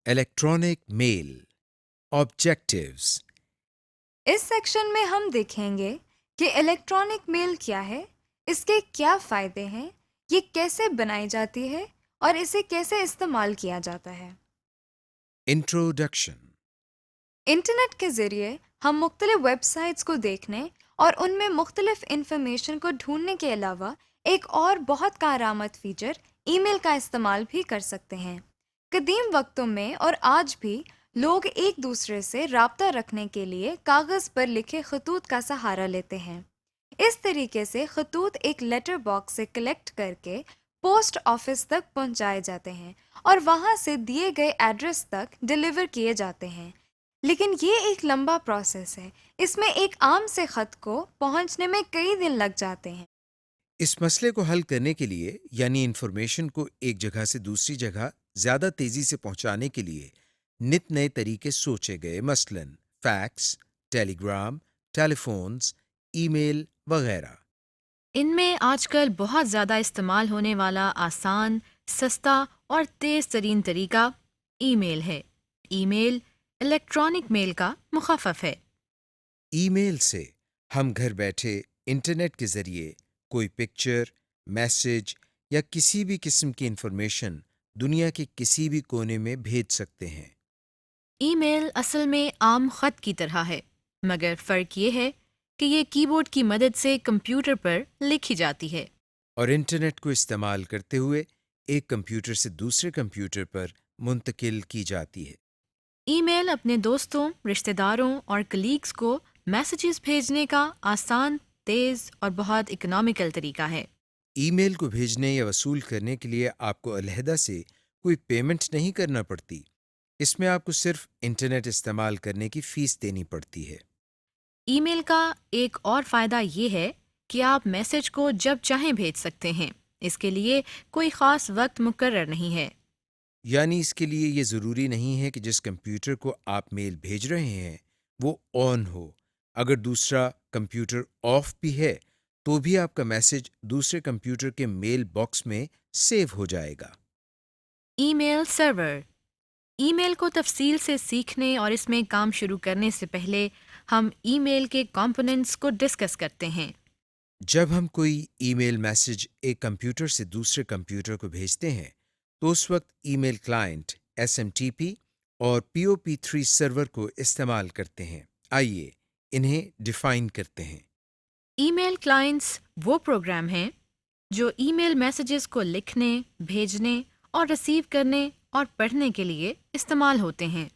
Electronic mail objectives. اس section میں ہم دیکھیں گے کہ الیکٹرانک میل کیا ہے، اس کے کیا فائدے ہیں، یہ کیسے بنائی جاتی ہے اور اسے کیسے استعمال کیا جاتا ہے۔ انٹروڈکشن. انٹرنیٹ کے ذریعے ہم مختلف ویب سائٹس کو دیکھنے اور ان میں مختلف انفارمیشن کو ڈھونڈنے کے علاوہ ایک اور بہت کارآمد فیچر ای میل کا استعمال بھی کر سکتے ہیں۔ قدیم وقتوں میں اور آج بھی لوگ ایک دوسرے سے رابطہ رکھنے کے لیے کاغذ پر لکھے خطوط کا سہارا لیتے ہیں۔ اس طریقے سے خطوط ایک لیٹر باکس سے کلیکٹ کر کے پوسٹ آفس تک پہنچائے جاتے ہیں اور وہاں سے دیے گئے ایڈریس تک ڈیلیور کیے جاتے ہیں۔ لیکن یہ ایک لمبا پروسیس ہے، اس میں ایک عام سے خط کو پہنچنے میں کئی دن لگ جاتے ہیں۔ اس مسئلے کو حل کرنے کے لیے یعنی انفارمیشن کو ایک جگہ سے دوسری جگہ زیادہ تیزی سے پہنچانے کے لیے نت نئے طریقے سوچے گئے، مثلاً فیکس، ٹیلی گرام، ٹیلی فونز، ای میل وغیرہ۔ ان میں آج کل بہت زیادہ استعمال ہونے والا آسان، سستا اور تیز ترین طریقہ ای میل ہے۔ ای میل الیکٹرانک میل کا مخفف ہے۔ ای میل سے ہم گھر بیٹھے انٹرنیٹ کے ذریعے کوئی پکچر، میسج یا کسی بھی قسم کی انفارمیشن دنیا کے کسی بھی کونے میں بھیج سکتے ہیں۔ ای میل اصل میں عام خط کی طرح ہے، مگر فرق یہ ہے کہ یہ کی بورڈ کی مدد سے کمپیوٹر پر لکھی جاتی ہے۔ اور انٹرنیٹ کو استعمال کرتے ہوئے ایک کمپیوٹر سے دوسرے کمپیوٹر پر منتقل کی جاتی ہے۔ ای میل اپنے دوستوں، رشتہ داروں اور کلیگز کو میسیجز بھیجنے کا آسان، تیز اور بہت اکنامیکل طریقہ ہے۔ ای میل کو بھیجنے یا وصول کرنے کے لیے آپ کو علیحدہ سے کوئی پیمنٹ نہیں کرنا پڑتی، اس میں آپ کو صرف انٹرنیٹ استعمال کرنے کی فیس دینی پڑتی ہے۔ ای میل کا ایک اور فائدہ یہ ہے کہ آپ میسج کو جب چاہیں بھیج سکتے ہیں، اس کے لیے کوئی خاص وقت مقرر نہیں ہے۔ یعنی اس کے لیے یہ ضروری نہیں ہے کہ جس کمپیوٹر کو آپ میل بھیج رہے ہیں وہ آن ہو، اگر دوسرا کمپیوٹر آف بھی ہے تو بھی آپ کا میسج دوسرے کمپیوٹر کے میل باکس میں سیو ہو جائے گا۔ ای میل سرور۔ ای میل کو تفصیل سے سیکھنے اور اس میں کام شروع کرنے سے پہلے ہم ای میل کے کمپوننٹس کو ڈسکس کرتے ہیں۔ جب ہم کوئی ای میل میسج ایک کمپیوٹر سے دوسرے کمپیوٹر کو بھیجتے ہیں تو اس وقت ای میل کلائنٹ SMTP اور POP3 سرور کو استعمال کرتے ہیں۔ آئیے انہیں ڈیفائن کرتے ہیں۔ ای میل کلائنٹس وہ پروگرام ہیں جو ای میل میسیجز کو لکھنے، بھیجنے اور ریسیو کرنے اور پڑھنے کے لیے استعمال ہوتے ہیں۔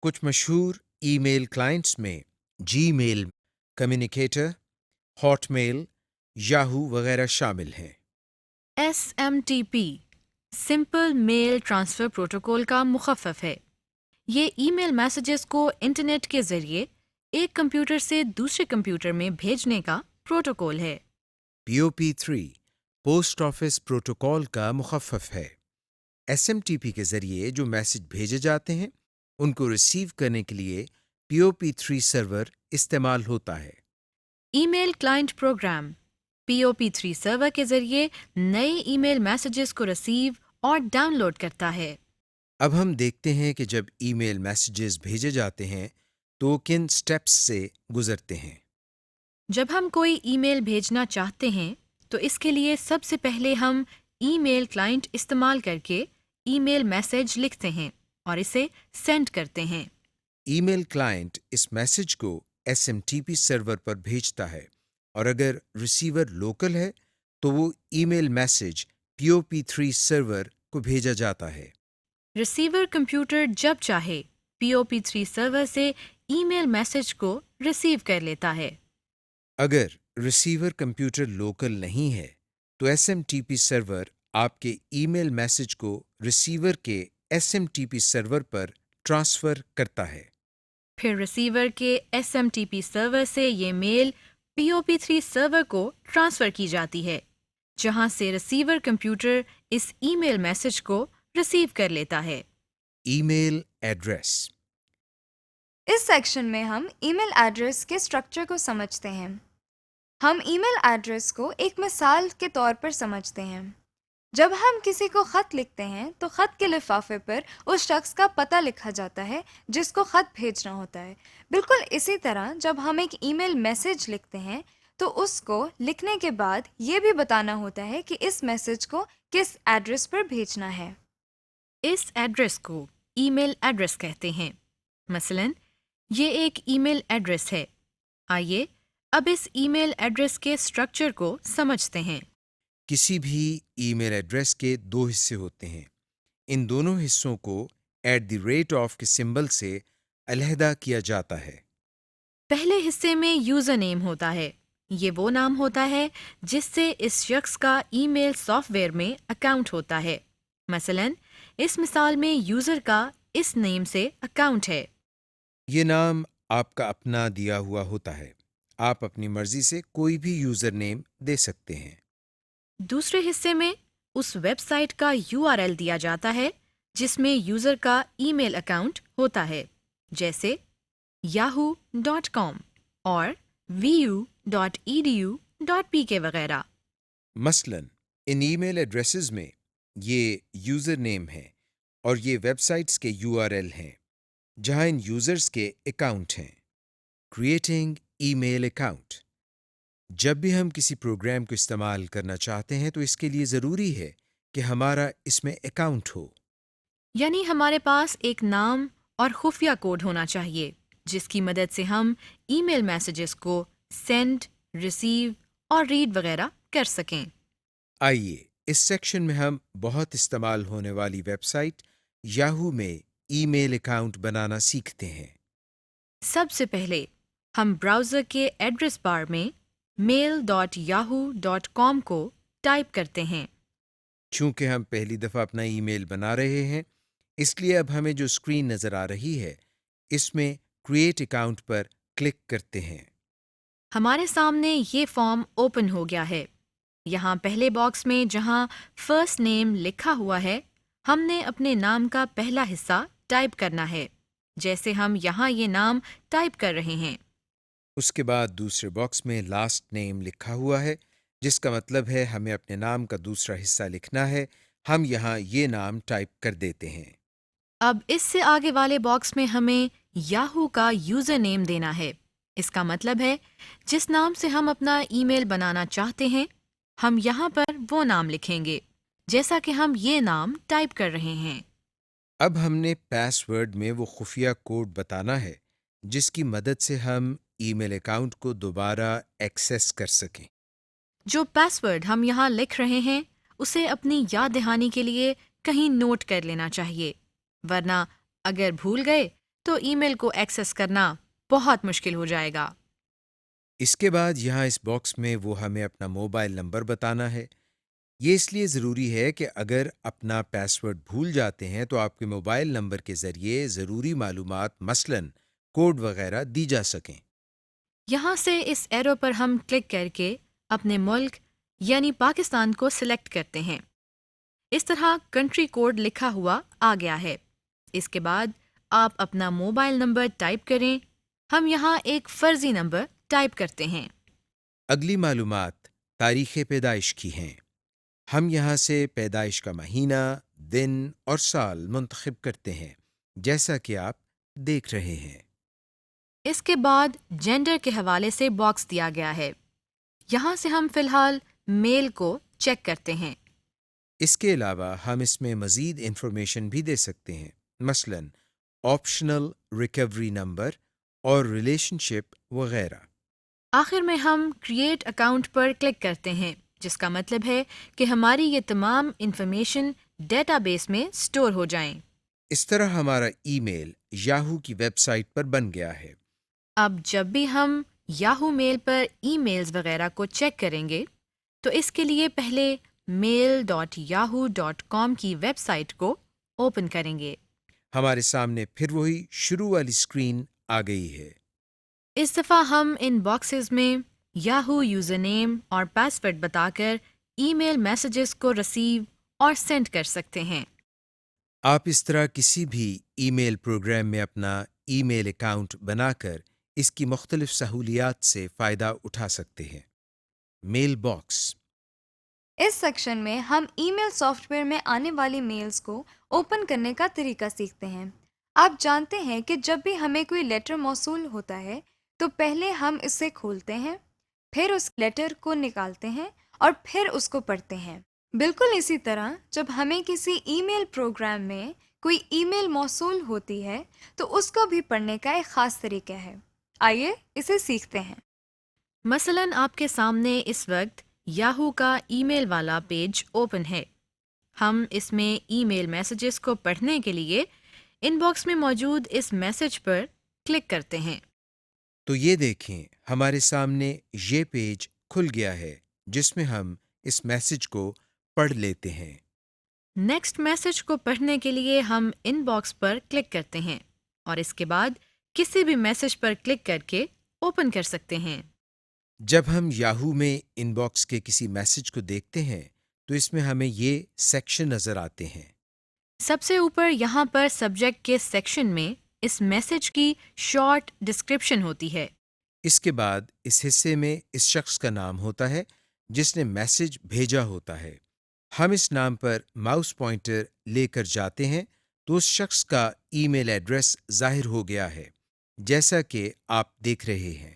کچھ مشہور ای میل کلائنٹس میں جی میل، کمیونیکیٹر، ہاٹ میل، یاہو وغیرہ شامل ہیں۔ SMTP سمپل میل ٹرانسفر پروٹوکول کا مخفف ہے۔ یہ ای میل میسیجز کو انٹرنیٹ کے ذریعے ایک کمپیوٹر سے دوسرے کمپیوٹر میں بھیجنے کا پروٹوکول ہے۔ POP3 پوسٹ آفس پروٹوکول کا مخفف ہے۔ SMTP کے ذریعے جو میسج بھیجے جاتے ہیں ان کو ریسیو کرنے کے لیے POP3 سرور استعمال ہوتا ہے۔ ای میل کلائنٹ پروگرام POP3 سرور کے ذریعے نئے ای میل میسیجز کو ریسیو اور ڈاؤن لوڈ کرتا ہے۔ اب ہم دیکھتے ہیں کہ جب ای میل میسیجز بھیجے جاتے ہیں تو کن سٹیپس سے گزرتے ہیں۔ جب ہم کوئی ای میل بھیجنا چاہتے ہیں تو اس کے لیے سب سے پہلے ہم ای میل کلائنٹ استعمال کر کے ای میل میسیج لکھتے ہیں اور اسے سینڈ کرتے ہیں۔ ای میل کلائنٹ اس میسج کو SMTP سرور پر بھیجتا ہے اور اگر ریسیور لوکل ہے تو وہ ای میل میسج POP3 سرور کو بھیجا جاتا ہے۔ ریسیور کمپیوٹر جب چاہے POP3 سرور سے ای میل میسج کو ریسیو کر لیتا ہے۔ اگر ریسیور کمپیوٹر لوکل نہیں ہے تو SMTP سرور آپ کے ای میل میسج کو ریسیور کے SMTP سرور پر ٹرانسفر کرتا ہے۔ پھر ریسیور کے SMTP سرور سے یہ میل POP3 سرور کو ٹرانسفر کی جاتی ہے، جہاں سے ریسیور کمپیوٹر اس ای میل میسج کو ریسیو کر لیتا ہے۔ ای میل ایڈریس۔ اس سیکشن میں ہم ای میل ایڈریس کے اسٹرکچر کو سمجھتے ہیں۔ ہم ای میل ایڈریس کو ایک مثال کے طور پر سمجھتے ہیں۔ جب ہم کسی کو خط لکھتے ہیں تو خط کے لفافے پر اس شخص کا پتہ لکھا جاتا ہے جس کو خط بھیجنا ہوتا ہے۔ بالکل اسی طرح جب ہم ایک ای میل میسج لکھتے ہیں تو اس کو لکھنے کے بعد یہ بھی بتانا ہوتا ہے کہ اس میسج کو کس ایڈریس پر بھیجنا ہے۔ اس ایڈریس کو ای میل ایڈریس کہتے ہیں۔ مثلا یہ ایک ای میل ایڈریس ہے۔ آئیے اب اس ای میل ایڈریس کے اسٹرکچر کو سمجھتے ہیں۔ کسی بھی ای میل ایڈریس کے دو حصے ہوتے ہیں۔ ان دونوں حصوں کو @_ کے سمبل سے علیحدہ کیا جاتا ہے۔ پہلے حصے میں یوزر نیم ہوتا ہے۔ یہ وہ نام ہوتا ہے جس سے اس شخص کا ای میل سافٹ ویئر میں اکاؤنٹ ہوتا ہے۔ مثلا اس مثال میں یوزر کا اس نیم سے اکاؤنٹ ہے۔ یہ نام آپ کا اپنا دیا ہوا ہوتا ہے۔ آپ اپنی مرضی سے کوئی بھی یوزر نیم دے سکتے ہیں۔ دوسرے حصے میں اس ویب سائٹ کا URL دیا جاتا ہے جس میں یوزر کا ای میل اکاؤنٹ ہوتا ہے، جیسے yahoo.com اور vu.edu.pk وغیرہ۔ مثلا ان ای میل ایڈریسز میں یہ یوزر نیم ہے اور یہ ویب سائٹس کے URL ہیں جہاں ان یوزرز کے اکاؤنٹ ہیں۔ کریٹنگ ای میل اکاؤنٹ۔ جب بھی ہم کسی پروگرام کو استعمال کرنا چاہتے ہیں تو اس کے لیے ضروری ہے کہ ہمارا اس میں اکاؤنٹ ہو۔ یعنی ہمارے پاس ایک نام اور خفیہ کوڈ ہونا چاہیے جس کی مدد سے ہم ای میل میسیجز کو سینڈ، ریسیو اور ریڈ وغیرہ کر سکیں۔ آئیے اس سیکشن میں ہم بہت استعمال ہونے والی ویب سائٹ یاہو میں ای میل اکاؤنٹ بنانا سیکھتے ہیں۔ سب سے پہلے ہم براؤزر کے ایڈریس بار میں mail.yahoo.com کو ٹائپ کرتے ہیں۔ چونکہ ہم پہلی دفعہ اپنا ای میل بنا رہے ہیں اس لیے اب ہمیں جو اسکرین نظر آ رہی ہے اس میں کریٹ اکاؤنٹ پر کلک کرتے ہیں۔ ہمارے سامنے یہ فارم اوپن ہو گیا ہے۔ یہاں پہلے باکس میں جہاں فرسٹ نیم لکھا ہوا ہے ہم نے اپنے نام کا پہلا حصہ ٹائپ کرنا ہے، جیسے ہم یہاں یہ نام ٹائپ کر رہے ہیں۔ اس کے بعد دوسرے باکس میں لاسٹ نیم لکھا ہوا ہے جس کا مطلب ہے ہمیں اپنے نام کا دوسرا حصہ لکھنا ہے۔ ہم یہاں یہ نام ٹائپ کر دیتے ہیں۔ اب اس سے آگے والے باکس میں ہمیں یاہو کا یوزر نیم دینا ہے۔ اس کا مطلب ہے جس نام سے ہم اپنا ای میل بنانا چاہتے ہیں ہم یہاں پر وہ نام لکھیں گے جیسا کہ ہم یہ نام ٹائپ کر رہے ہیں۔ اب ہم نے پاس ورڈ میں وہ خفیہ کوڈ بتانا ہے جس کی مدد سے ہم ای میل اکاؤنٹ کو دوبارہ ایکسیس کر سکیں۔ جو پاس ورڈ ہم یہاں لکھ رہے ہیں اسے اپنی یاد دہانی کے لیے کہیں نوٹ کر لینا چاہیے، ورنہ اگر بھول گئے تو ای میل کو ایکسیس کرنا بہت مشکل ہو جائے گا۔ اس کے بعد یہاں اس باکس میں وہ ہمیں اپنا موبائل نمبر بتانا ہے۔ یہ اس لیے ضروری ہے کہ اگر اپنا پاس ورڈ بھول جاتے ہیں تو آپ کے موبائل نمبر کے ذریعے ضروری معلومات مثلاً کوڈ وغیرہ دی جا سکیں۔ یہاں سے اس ایرو پر ہم کلک کر کے اپنے ملک یعنی پاکستان کو سلیکٹ کرتے ہیں۔ اس طرح کنٹری کوڈ لکھا ہوا آ گیا ہے۔ اس کے بعد آپ اپنا موبائل نمبر ٹائپ کریں۔ ہم یہاں ایک فرضی نمبر ٹائپ کرتے ہیں۔ اگلی معلومات تاریخ پیدائش کی ہیں۔ ہم یہاں سے پیدائش کا مہینہ، دن اور سال منتخب کرتے ہیں جیسا کہ آپ دیکھ رہے ہیں۔ اس کے بعد جینڈر کے حوالے سے باکس دیا گیا ہے۔ یہاں سے ہم فی الحال میل کو چیک کرتے ہیں۔ اس کے علاوہ ہم اس میں مزید انفارمیشن بھی دے سکتے ہیں، مثلاً آپشنل ریکوری نمبر اور ریلیشن شپ وغیرہ۔ آخر میں ہم کریٹ اکاؤنٹ پر کلک کرتے ہیں، جس کا مطلب ہے کہ ہماری یہ تمام انفارمیشن ڈیٹا بیس میں سٹور ہو جائیں۔ اس طرح ہمارا ای میل یاہو کی ویب سائٹ پر بن گیا ہے۔ اب جب بھی ہم یاہو میل پر ای میلز وغیرہ کو چیک کریں گے تو اس کے لیے پہلے mail.yahoo.com کی ویب سائٹ کو اوپن کریں گے۔ ہمارے سامنے پھر وہی شروع والی اسکرین آ گئی ہے۔ اس دفعہ ہم ان باکسز میں یاہو یوزر نیم اور پاس ورڈ بتا کر ای میل میسیجز کو ریسیو اور سینڈ کر سکتے ہیں۔ آپ اس طرح کسی بھی ای میل پروگرام میں اپنا ای میل اکاؤنٹ بنا کر اس کی مختلف سہولیات سے فائدہ اٹھا سکتے ہیں۔ Mail box. اس سیکشن میں ہم ای میل سافٹ ویئر میں آنے والی میلز کو اوپن کرنے کا طریقہ سیکھتے ہیں۔ آپ جانتے ہیں کہ جب بھی ہمیں کوئی لیٹر موصول ہوتا ہے تو پہلے ہم اسے کھولتے ہیں، پھر اس لیٹر کو نکالتے ہیں اور پھر اس کو پڑھتے ہیں۔ بالکل اسی طرح جب ہمیں کسی ای میل پروگرام میں کوئی ای میل موصول ہوتی ہے تو اس کو بھی پڑھنے کا ایک خاص طریقہ ہے۔ آئیے اسے سیکھتے ہیں۔ مثلاً آپ کے سامنے اس وقت یاہو کا ای میل والا پیج اوپن ہے۔ ہم اس میں ای میل میسیجز کو پڑھنے کے لیے ان باکس میں موجود اس میسج پر کلک کرتے ہیں۔ تو یہ دیکھیں ہمارے سامنے یہ پیج کھل گیا ہے جس میں ہم اس میسج کو پڑھ لیتے ہیں۔ نیکسٹ میسج کو پڑھنے کے لیے ہم ان باکس پر کلک کرتے ہیں اور اس کے بعد کسی بھی میسج پر کلک کر کے اوپن کر سکتے ہیں۔ جب ہم یاہو میں ان باکس کے کسی میسج کو دیکھتے ہیں تو اس میں ہمیں یہ سیکشن نظر آتے ہیں۔ سب سے اوپر یہاں پر سبجیکٹ کے سیکشن میں اس میسج کی شارٹ ڈسکرپشن ہوتی ہے۔ اس کے بعد اس حصے میں اس شخص کا نام ہوتا ہے جس نے میسج بھیجا ہوتا ہے۔ ہم اس نام پر ماؤس پوائنٹر لے کر جاتے ہیں تو اس شخص کا ای میل ایڈریس ظاہر ہو گیا ہے جیسا کہ آپ دیکھ رہے ہیں۔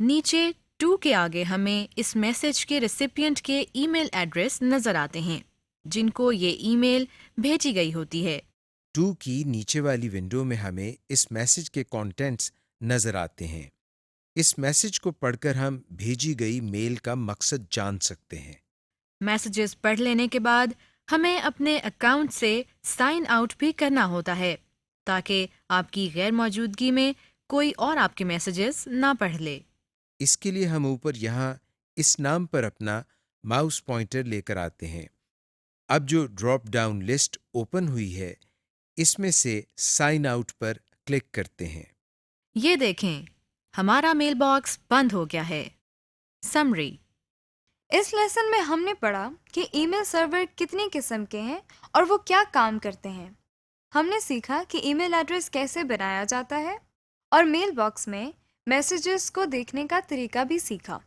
نیچے 2 کے آگے ہمیں اس میسج کے ریسیپینٹ کے ای میل ایڈریس نظر آتے ہیں جن کو یہ ای میل بھیجی گئی ہوتی ہے۔ 2 کی نیچے والی ونڈو میں ہمیں اس میسج کے کانٹینٹس نظر آتے ہیں۔ اس میسج کو پڑھ کر ہم بھیجی گئی میل کا مقصد جان سکتے ہیں۔ میسیجز پڑھ لینے کے بعد ہمیں اپنے اکاؤنٹ سے سائن آؤٹ بھی کرنا ہوتا ہے تاکہ آپ کی غیر موجودگی میں کوئی اور آپ کے میسیجز نہ پڑھ لے۔ اس کے لیے ہم اوپر یہاں اس نام پر اپنا ماؤس پوائنٹر لے کر آتے ہیں۔ اب جو ڈراپ ڈاؤن لسٹ اوپن ہوئی ہے اس میں سے سائن آؤٹ پر کلک کرتے ہیں۔ یہ دیکھیں ہمارا میل باکس بند ہو گیا ہے۔ سمری: اس لیسن میں ہم نے پڑھا کہ ای میل سرور کتنی قسم کے ہیں اور وہ کیا کام کرتے ہیں۔ ہم نے سیکھا کہ ای میل ایڈریس کیسے بنایا جاتا ہے اور میل باکس میں میسیجز کو دیکھنے کا طریقہ بھی سیکھا۔